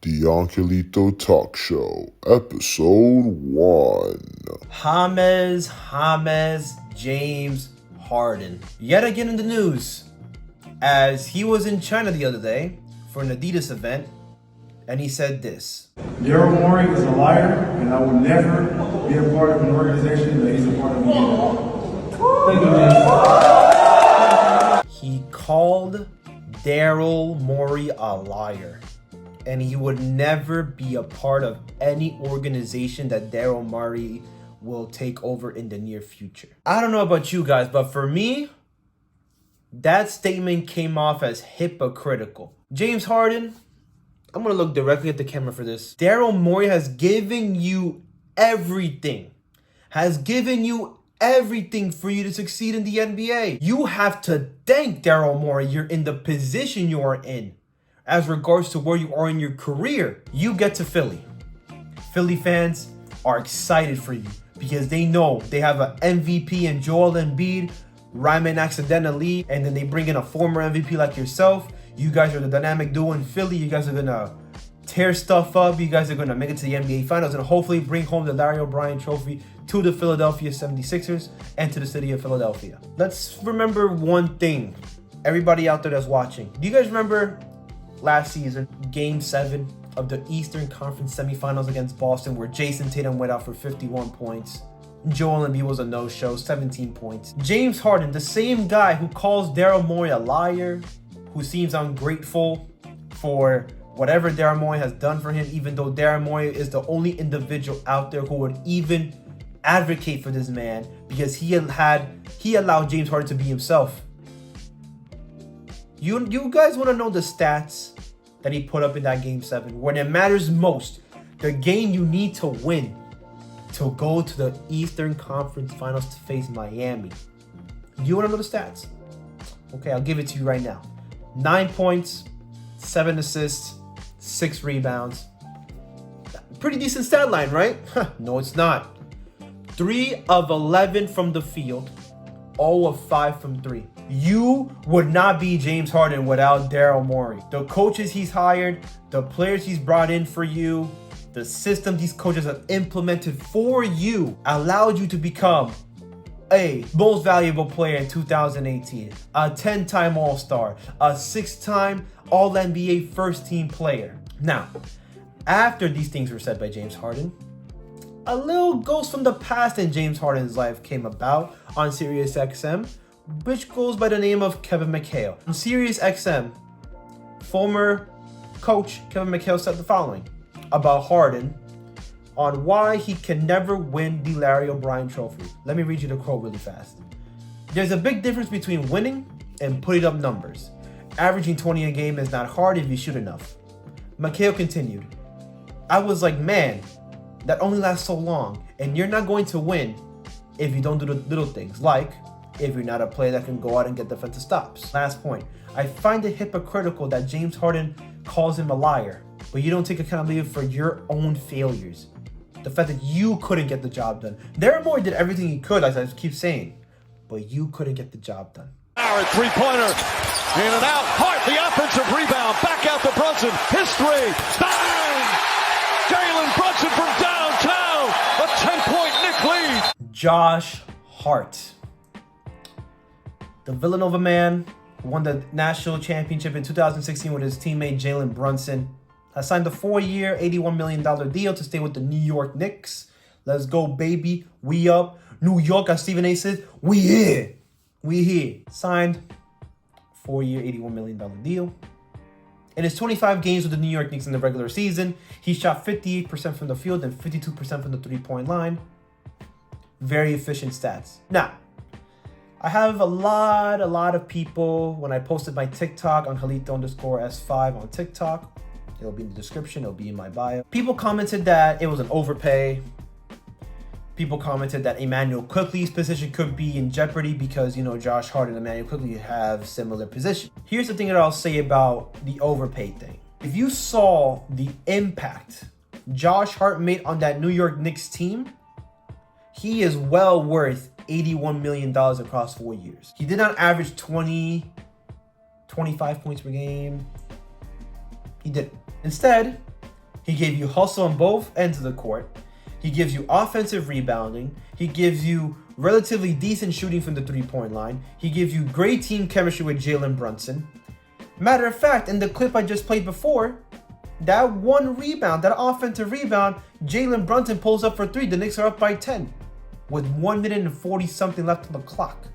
The Angelito Talk Show, Episode 1. James Harden. Yet again in the news, as he was in China the other day for an Adidas event, and he said this. Daryl Morey is a liar, and I will never be a part of an organization that he's a part of again. Thank you, He called Daryl Morey a liar, and he would never be a part of any organization that Daryl Morey will take over in the near future. I don't know about you guys, but for me, that statement came off as hypocritical. James Harden, I'm going to look directly at the camera for this. Daryl Morey has given you everything. Has given you everything for you to succeed in the NBA. You have to thank Daryl Morey. You're in the position you are in. As regards to where you are in your career, you get to Philly. Philly fans are excited for you because they know they have an MVP in Joel Embiid, Ryman accidentally, and then they bring in a former MVP like yourself. You guys are the dynamic duo in Philly. You guys are going to tear stuff up. You guys are going to make it to the NBA Finals and hopefully bring home the Larry O'Brien Trophy to the Philadelphia 76ers and to the city of Philadelphia. Let's remember one thing, everybody out there that's watching. Do you guys remember last season, Game 7 of the Eastern Conference semifinals against Boston, where Jason Tatum went out for 51 points. Joel Embiid was a no-show, 17 points. James Harden, the same guy who calls Daryl Morey a liar, who seems ungrateful for whatever Daryl Morey has done for him, even though Daryl Morey is the only individual out there who would even advocate for this man because he allowed James Harden to be himself. You guys want to know the stats that he put up in that Game 7? When it matters most, the game you need to win to go to the Eastern Conference Finals to face Miami. You want to know the stats? Okay, I'll give it to you right now. 9 points, 7 assists, 6 rebounds. Pretty decent stat line, right? No, it's not. 3 of 11 from the field, 0 of 5 from 3. You would not be James Harden without Daryl Morey. The coaches he's hired, the players he's brought in for you, the system these coaches have implemented for you allowed you to become a most valuable player in 2018, a 10-time All-Star, a 6-time All-NBA first-team player. Now, after these things were said by James Harden, a little ghost from the past in James Harden's life came about on SiriusXM, which goes by the name of Kevin McHale. On SiriusXM, former coach Kevin McHale said the following about Harden on why he can never win the Larry O'Brien Trophy. Let me read you the quote really fast. There's a big difference between winning and putting up numbers. Averaging 20 a game is not hard if you shoot enough. McHale continued, I was like, man, that only lasts so long, and you're not going to win if you don't do the little things, like if you're not a player that can go out and get defensive stops. Last point, I find it hypocritical that James Harden calls him a liar, but you don't take accountability for your own failures. The fact that you couldn't get the job done. Daryl Morey did everything he could, as I keep saying, but you couldn't get the job done. Our three-pointer, in and out, Hart, the offensive rebound, back out to Brunson, history, bang! Jalen Brunson from downtown, a 10-point Knicks lead. Josh Hart, the Villanova man who won the national championship in 2016 with his teammate Jalen Brunson, has signed a 4-year, $81 million deal to stay with the New York Knicks. Let's go, baby. We up. New York, as Stephen A says, we here. We here. Signed 4-year, $81 million deal. In his 25 games with the New York Knicks in the regular season, he shot 58% from the field and 52% from the three-point line. Very efficient stats. Now, I have a lot of people, when I posted my TikTok, Angelito_S5 on TikTok, it'll be in the description, it'll be in my bio. People commented that it was an overpay. People commented that Immanuel Quickley's position could be in jeopardy because, Josh Hart and Immanuel Quickley have similar positions. Here's the thing that I'll say about the overpay thing. If you saw the impact Josh Hart made on that New York Knicks team, he is well worth $81 million across 4 years. He did not average 20, 25 points per game. He didn't. Instead, He gave you hustle on both ends of the court. He gives you offensive rebounding. He gives you relatively decent shooting from the three-point line. He gives you great team chemistry with Jalen Brunson. Matter of fact, in the clip I just played before, that one rebound, that offensive rebound, Jalen Brunson pulls up for three. The Knicks are up by 10 with 1 minute and 40 something left on the clock.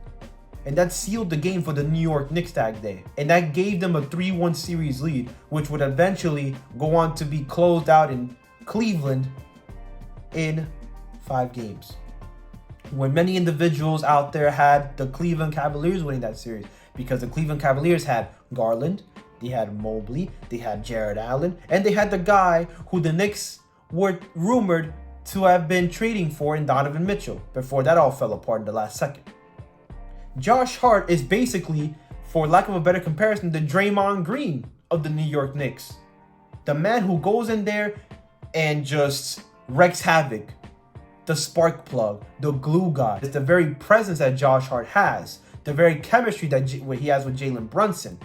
And that sealed the game for the New York Knicks that day. And that gave them a 3-1 series lead, which would eventually go on to be closed out in Cleveland in 5 games. When many individuals out there had the Cleveland Cavaliers winning that series, because the Cleveland Cavaliers had Garland, they had Mobley, they had Jared Allen, and they had the guy who the Knicks were rumored to have been trading for in Donovan Mitchell before that all fell apart in the last second. Josh Hart is basically, for lack of a better comparison, the Draymond Green of the New York Knicks. The man who goes in there and just wreaks havoc. The spark plug, the glue guy. It's the very presence that Josh Hart has. The very chemistry that he has with Jalen Brunson.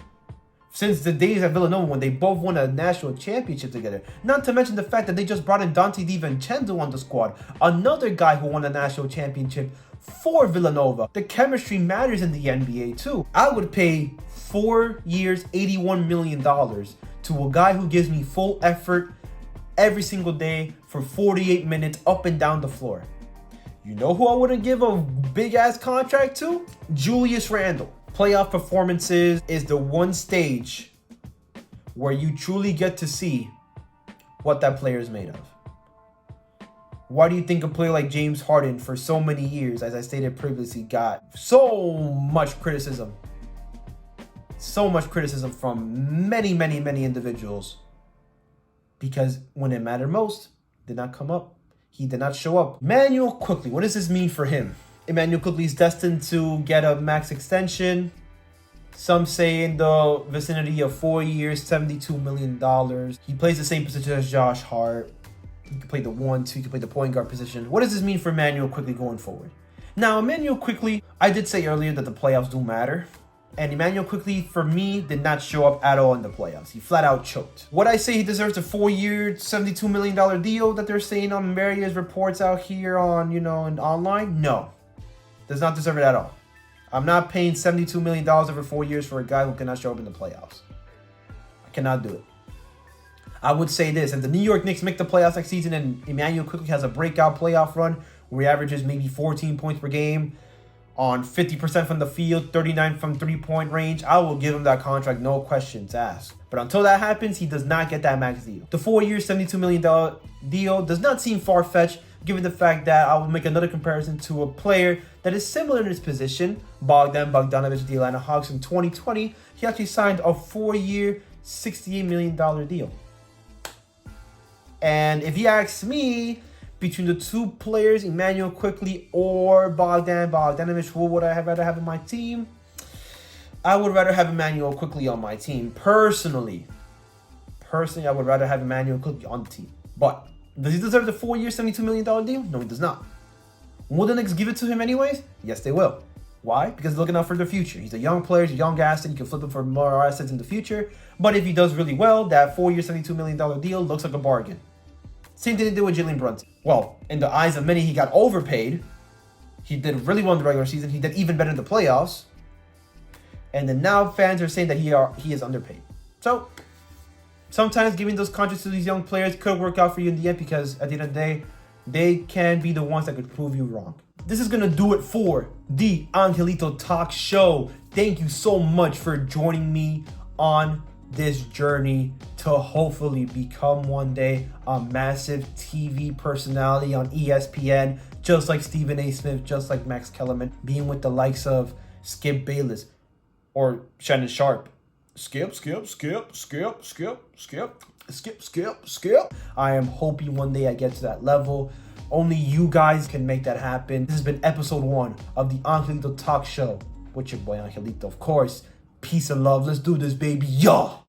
Since the days at Villanova when they both won a national championship together. Not to mention the fact that they just brought in Dante DiVincenzo on the squad. Another guy who won a national championship for Villanova. The chemistry matters in the NBA too. I would pay 4 years, $81 million to a guy who gives me full effort every single day for 48 minutes up and down the floor. You know who I wouldn't give a big-ass contract to? Julius Randle. Playoff performances is the one stage where you truly get to see what that player is made of. Why do you think a player like James Harden for so many years, as I stated previously, got so much criticism? So much criticism from many individuals. Because when it mattered most, did not come up. He did not show up. Immanuel Quickley, what does this mean for him? Immanuel Quickley is destined to get a max extension. Some say in the vicinity of 4 years, $72 million. He plays the same position as Josh Hart. He can play the 1-2, he can play the point guard position. What does this mean for Immanuel Quickley going forward? Now, Immanuel Quickley, I did say earlier that the playoffs do matter. And Immanuel Quickley, for me, did not show up at all in the playoffs. He flat out choked. Would I say he deserves a 4-year, $72 million deal that they're saying on various reports out here on, and online? No. Does not deserve it at all. I'm not paying $72 million over 4 years for a guy who cannot show up in the playoffs. I cannot do it. I would say this, if the New York Knicks make the playoffs next season and Immanuel Quickley has a breakout playoff run where he averages maybe 14 points per game, on 50% from the field, 39 from three-point range, I will give him that contract, no questions asked. But until that happens, he does not get that max deal. The 4-year, $72 million deal does not seem far-fetched, given the fact that I will make another comparison to a player that is similar in his position, Bogdanovich of the Atlanta Hawks in 2020. He actually signed a 4-year, $68 million deal. And if you ask me, between the two players, Immanuel Quickley or Bogdanovich, who would I rather have on my team? I would rather have Immanuel Quickley on my team. Personally, I would rather have Immanuel Quickley on the team. But does he deserve the 4-year, $72 million deal? No, he does not. Will the Knicks give it to him anyways? Yes, they will. Why? Because they're looking out for the future. He's a young player, he's a young asset. You can flip him for more assets in the future. But if he does really well, that 4-year, $72 million deal looks like a bargain. Same thing they did with Jalen Brunson. Well, in the eyes of many, he got overpaid. He did really well in the regular season. He did even better in the playoffs. And then now fans are saying that he is underpaid. So, sometimes giving those contracts to these young players could work out for you in the end, because at the end of the day, they can be the ones that could prove you wrong. This is going to do it for the Angelito Talk Show. Thank you so much for joining me on this journey to hopefully become one day a massive TV personality on ESPN, just like Stephen A. Smith, just like Max Kellerman, being with the likes of Skip Bayless or Shannon Sharp. Skip. I am hoping one day I get to that level. Only you guys can make that happen. This has been episode 1 of the Angelito Talk Show with your boy Angelito, of course. Peace and love. Let's do this, baby. Yo!